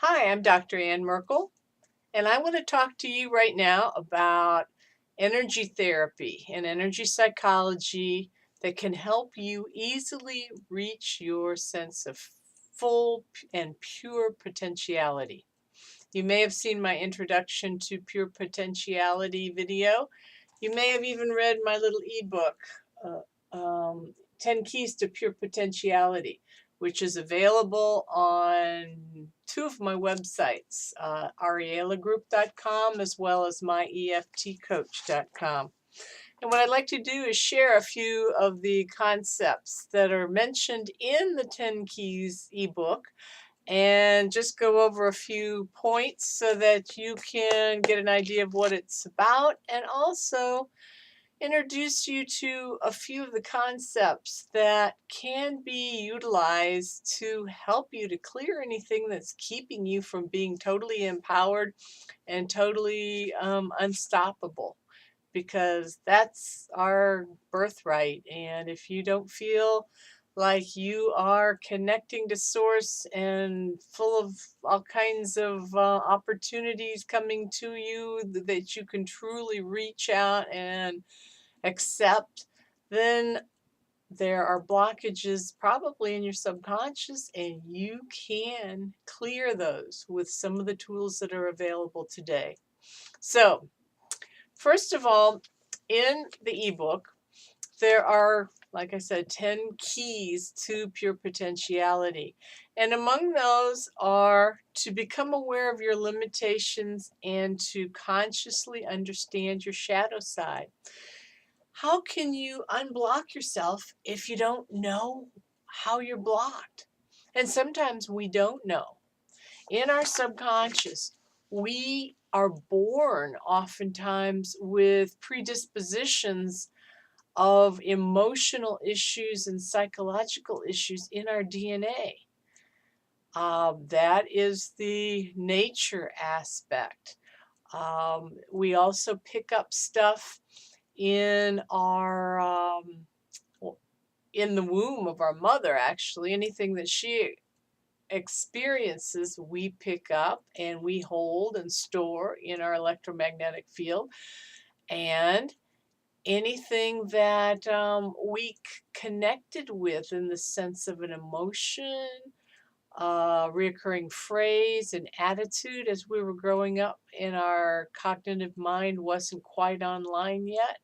Hi, I'm Dr. Ann Merkel, and I want to talk to you right now about energy therapy and energy psychology that can help you easily reach your sense of full and pure potentiality. You may have seen my introduction to pure potentiality video. You may have even read my little ebook, uh, um, 10 Keys to Pure Potentiality, which is available on two of my websites, arielagroup.com as well as myeftcoach.com. And what I'd like to do is share a few of the concepts that are mentioned in the 10 Keys ebook and just go over a few points so that you can get an idea of what it's about, and also introduce you to a few of the concepts that can be utilized to help you to clear anything that's keeping you from being totally empowered and totally unstoppable, because that's our birthright. And if you don't feel like you are connecting to source and full of all kinds of opportunities coming to you that you can truly reach out and accept, then there are blockages probably in your subconscious, and you can clear those with some of the tools that are available today. So, first of all, in the ebook, there are, like I said, 10 keys to pure potentiality. And among those are to become aware of your limitations and to consciously understand your shadow side. How can you unblock yourself if you don't know how you're blocked? And sometimes we don't know. In our subconscious, we are born oftentimes with predispositions of emotional issues and psychological issues in our DNA. That is the nature aspect. We also pick up stuff in our in the womb of our mother. Actually, anything that she experiences, we pick up and we hold and store in our electromagnetic field. And anything that we connected with in the sense of an emotion, reoccurring phrase, and attitude as we were growing up, and our cognitive mind wasn't quite online yet.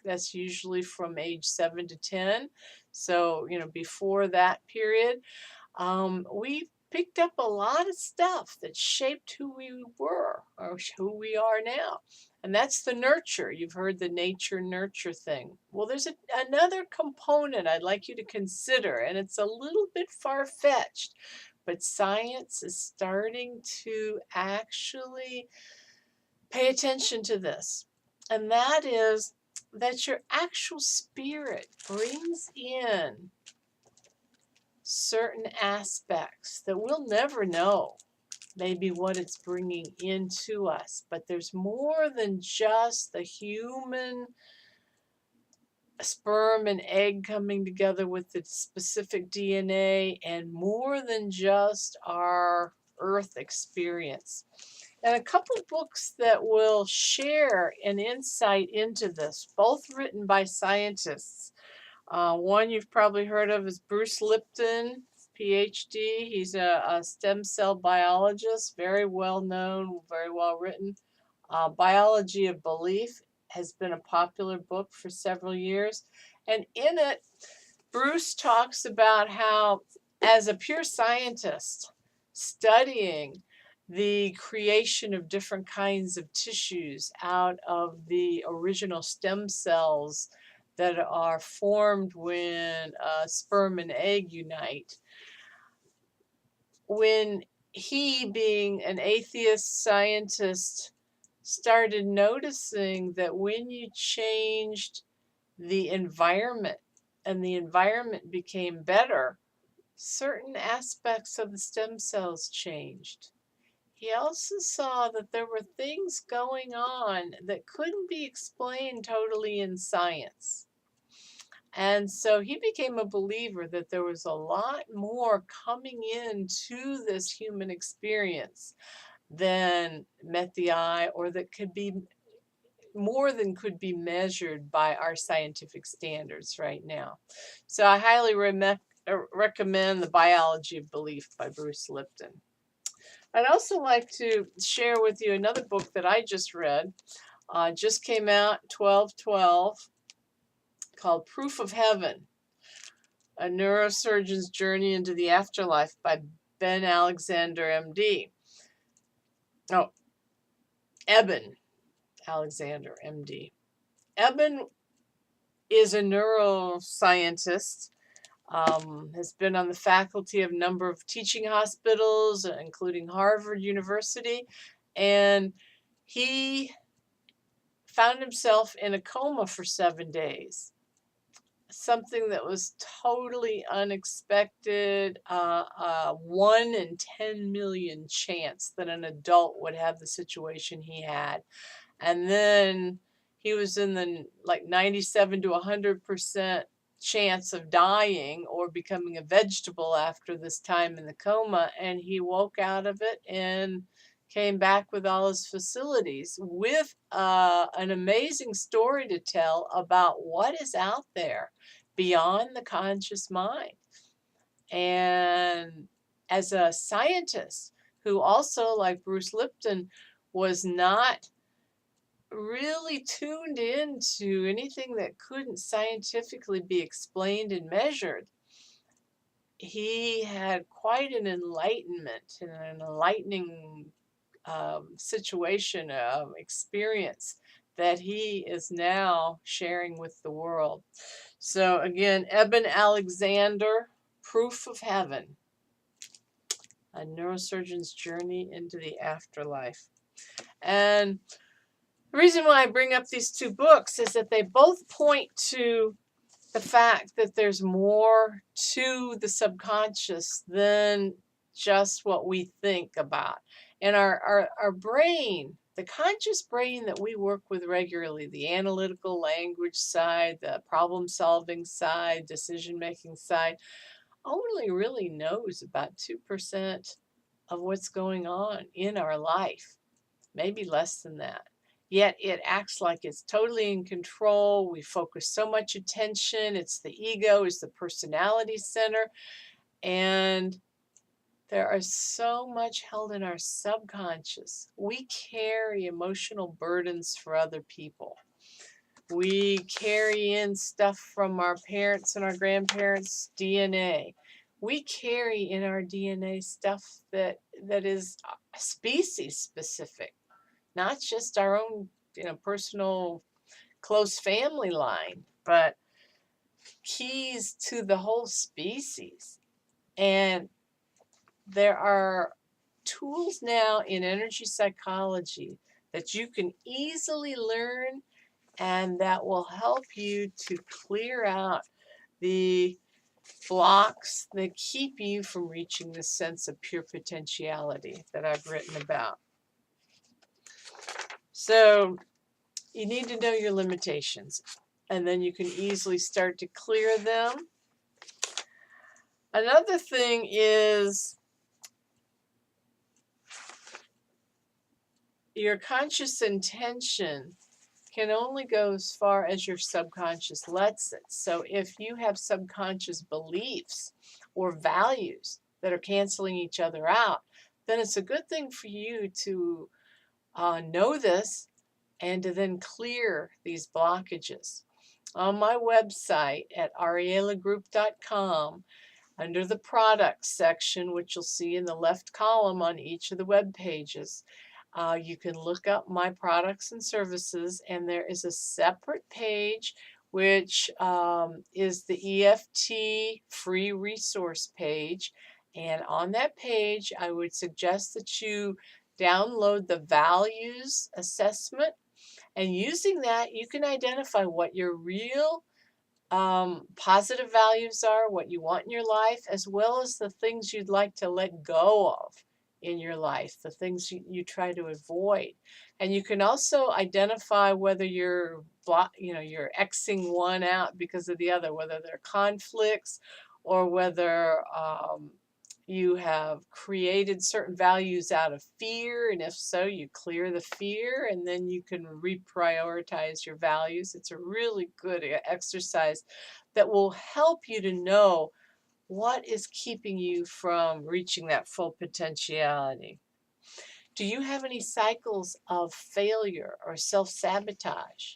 That's usually from age 7 to 10. So, before that period, we picked up a lot of stuff that shaped who we were or who we are now. And that's the nurture. You've heard the nature nurture thing. Well, there's another component I'd like you to consider, and it's a little bit far fetched, but science is starting to actually pay attention to this. And that is that your actual spirit brings in certain aspects that we'll never know, maybe what it's bringing into us. But there's more than just the human sperm and egg coming together with its specific DNA, and more than just our earth experience. And a couple of books that will share an insight into this, both written by scientists. One you've probably heard of is Bruce Lipton, PhD. He's a stem cell biologist, very well known, very well written. Biology of Belief has been a popular book for several years. And in it, Bruce talks about how, as a pure scientist, studying the creation of different kinds of tissues out of the original stem cells that are formed when sperm and egg unite. When he, being an atheist scientist, started noticing that when you changed the environment and the environment became better, certain aspects of the stem cells changed. He also saw that there were things going on that couldn't be explained totally in science. And so he became a believer that there was a lot more coming into this human experience than met the eye, or that could be more than could be measured by our scientific standards right now. So I highly recommend The Biology of Belief by Bruce Lipton. I'd also like to share with you another book that I just read. Just came out 12/12, called Proof of Heaven, A Neurosurgeon's Journey into the Afterlife by Ben Alexander, MD. Oh, Eben Alexander, MD. Eben is a neuroscientist, has been on the faculty of a number of teaching hospitals, including Harvard University, and he found himself in a coma for 7 days. Something that was totally unexpected, 1 in 10 million chance that an adult would have the situation he had. And then he was in the 97 to 100% chance of dying or becoming a vegetable after this time in the coma. And he woke out of it and came back with all his facilities, with an amazing story to tell about what is out there beyond the conscious mind. And as a scientist who also, like Bruce Lipton, was not really tuned into anything that couldn't scientifically be explained and measured, he had quite an enlightenment and an enlightening situation, experience that he is now sharing with the world. So again, Eben Alexander, Proof of Heaven, A Neurosurgeon's Journey into the Afterlife. And the reason why I bring up these two books is that they both point to the fact that there's more to the subconscious than just what we think about. And our brain, the conscious brain that we work with regularly, the analytical language side, the problem-solving side, decision-making side, only really knows about 2% of what's going on in our life, maybe less than that. Yet it acts like it's totally in control. We focus so much attention. It's the ego, it's the personality center. And there is so much held in our subconscious. We carry emotional burdens for other people. We carry in stuff from our parents and our grandparents' DNA. We carry in our DNA stuff that is species specific, not just our own, personal close family line, but keys to the whole species. And there are tools now in energy psychology that you can easily learn and that will help you to clear out the blocks that keep you from reaching the sense of pure potentiality that I've written about. So you need to know your limitations, and then you can easily start to clear them. Another thing is your conscious intention can only go as far as your subconscious lets it. So if you have subconscious beliefs or values that are canceling each other out, then it's a good thing for you to know this and to then clear these blockages. On my website at arielagroup.com, under the products section, which you'll see in the left column on each of the web pages, you can look up my products and services, and there is a separate page which is the EFT free resource page. And on that page, I would suggest that you download the values assessment. And using that, you can identify what your real positive values are, what you want in your life, as well as the things you'd like to let go of in your life, the things you try to avoid. And you can also identify whether you're Xing one out because of the other, whether they're conflicts or whether you have created certain values out of fear. And if so, you clear the fear and then you can reprioritize your values. It's a really good exercise that will help you to know what is keeping you from reaching that full potentiality. Do you have any cycles of failure or self-sabotage?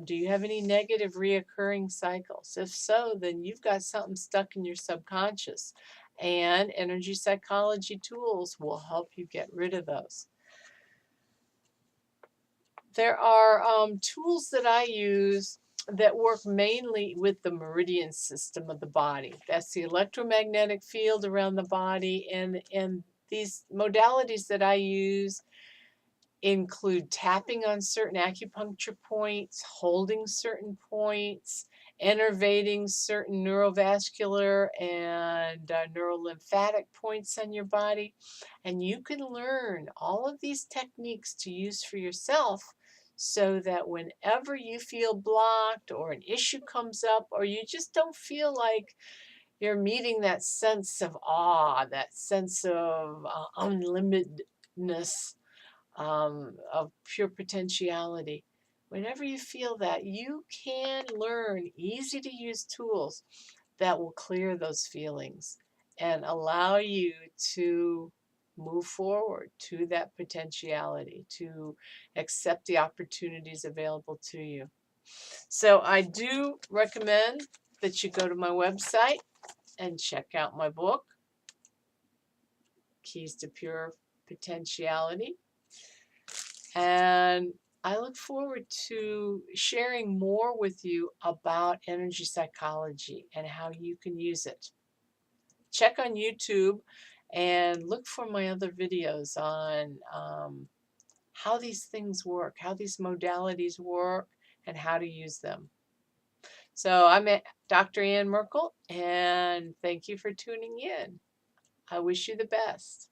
Do you have any negative reoccurring cycles? If so, then you've got something stuck in your subconscious, and energy psychology tools will help you get rid of those. There are tools that I use that work mainly with the meridian system of the body. That's the electromagnetic field around the body, and these modalities that I use include tapping on certain acupuncture points, holding certain points, innervating certain neurovascular and neurolymphatic points on your body. And you can learn all of these techniques to use for yourself so that whenever you feel blocked or an issue comes up or you just don't feel like you're meeting that sense of awe, that sense of unlimitedness, of pure potentiality. Whenever you feel that, you can learn easy to use tools that will clear those feelings and allow you to move forward to that potentiality, to accept the opportunities available to you. So I do recommend that you go to my website and check out my book, Keys to Pure Potentiality. And I look forward to sharing more with you about energy psychology and how you can use it. Check on YouTube and look for my other videos on how these things work, how these modalities work, and how to use them. So I'm Dr. Ann Merkel, and thank you for tuning in. I wish you the best.